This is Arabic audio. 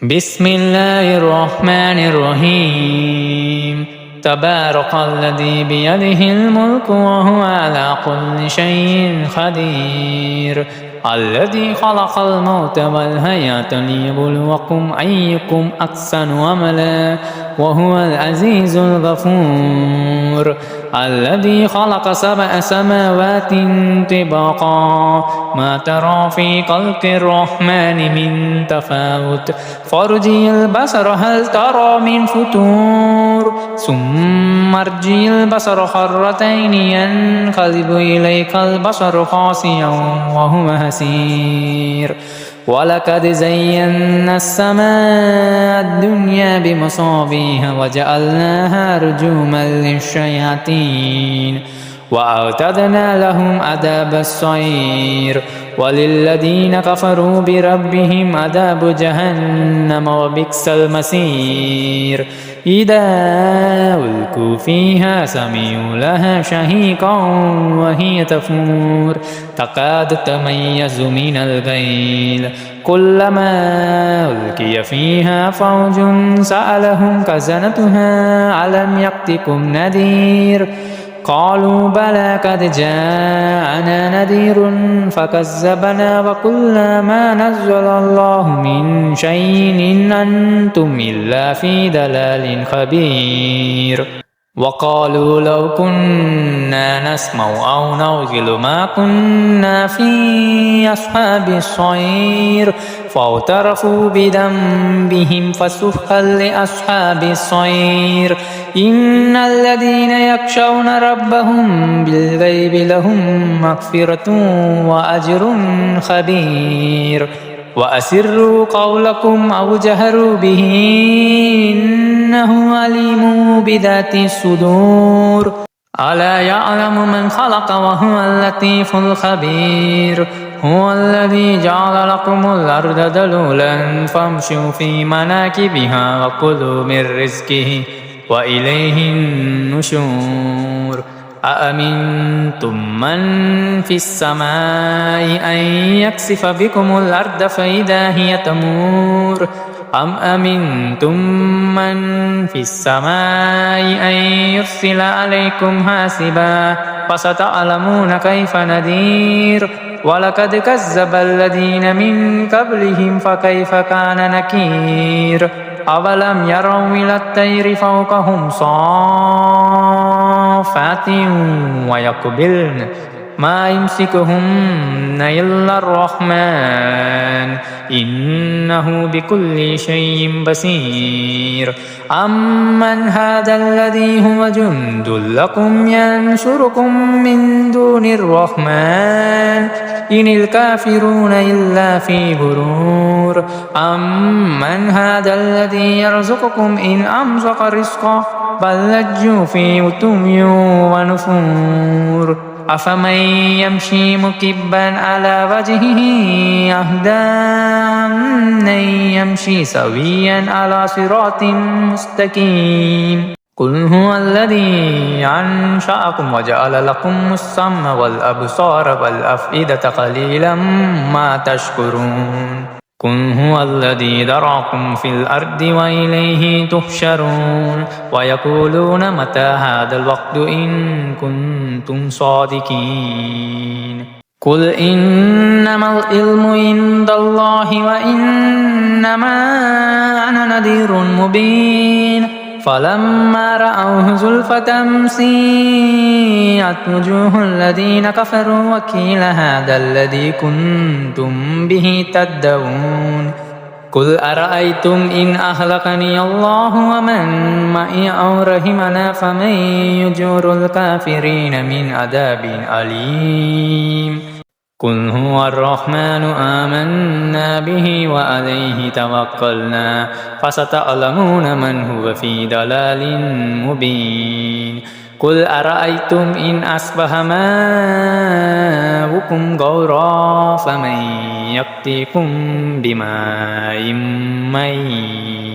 بسم الله الرحمن الرحيم تبارك الذي بيده الملك وهو على كل شيء قدير الذي خلق الموت والحياة ليبلوكم أيكم أحسن عملا وهو العزيز الغفور الذي خلق 7 سماوات طباقا ما ترى في خلق الرحمن من تفاوت فارجع البصر هل ترى من فتور ثم ارجع البصر كرتين ينقلب إليك البصر خاسئا وهو حسير ولقد زينا السماء الدنيا بمصابيح وجعلناها رجوما للشياطين وأعتدنا لهم عذاب السعير وللذين كفروا بربهم عذاب جهنم وبئس المصير إذا ألقوا فيها سمعوا لها شهيقا وهي تفور تكاد تميز من الغيظ كلما ألقي فيها فوج سألهم خزنتها ألم يأتكم نذير قالوا بلى قد جاءنا نذير فكذبنا وقلنا ما نزل الله من شيء إن أنتم إلا في ضلال خبير وقالوا لو كنا نسمع أو نعقل ما كنا في أصحاب السعير فاعترفوا بذنبهم فسحقا لأصحاب السعير إن الذين يخشون ربهم بالغيب لهم مغفرة وأجر خبير وأسروا قولكم أو جهروا به إنه عليم بذات الصدور ألا يعلم من خلق وهو اللطيف الخبير هو الذي جعل لكم الأرض ذلولا فامشوا في مناكبها وكلوا من رزقه وإليه النشور أأمنتم من في السماء أن يكسف بكم الأرض فإذا هي تمور أم أمنتم من في السماء أن يرسل عليكم حاسبا فستعلمون كيف نذير ولقد كذب الذين من قبلهم فكيف كان نكير أولم يروا إلى الطير فوقهم صافات ويقبلن ما يمسكهن إلا الرحمن إنه بكل شيء بصير أمن هذا الذي هو جند لكم ينصركم من دون الرحمن إن الكافرون إلا في غرور أمن هذا الذي يرزقكم إن أمسك رزقه بل لجوا في عتو ونفور أفمن يمشي مكبا على وجهه أهدى أمن يمشي سويا على صراط مستقيم قل هو الذي أنشأكم وجعل لكم السمع والأبصار والأفئدة قليلا ما تشكرون قل هو الذي ذرأكم في الأرض وإليه تحشرون ويقولون متى هذا الوقت إن كنتم صادقين قل إنما العلم عند الله وإنما أنا نذير مبين فلما رأوه زلفة سيئت وجوه الذين كفروا وقيل هذا الذي كنتم به تدعون قل أرأيتم إن أهلكني الله ومن معي أو رحمنا فمن يجور الكافرين من عذاب أليم قل هو الرحمن آمنا به وعليه توكلنا فستعلمون من هو في ضلال مبين قل أرأيتم إن أصبح ماؤكم غورا فمن يأتيكم بماء معين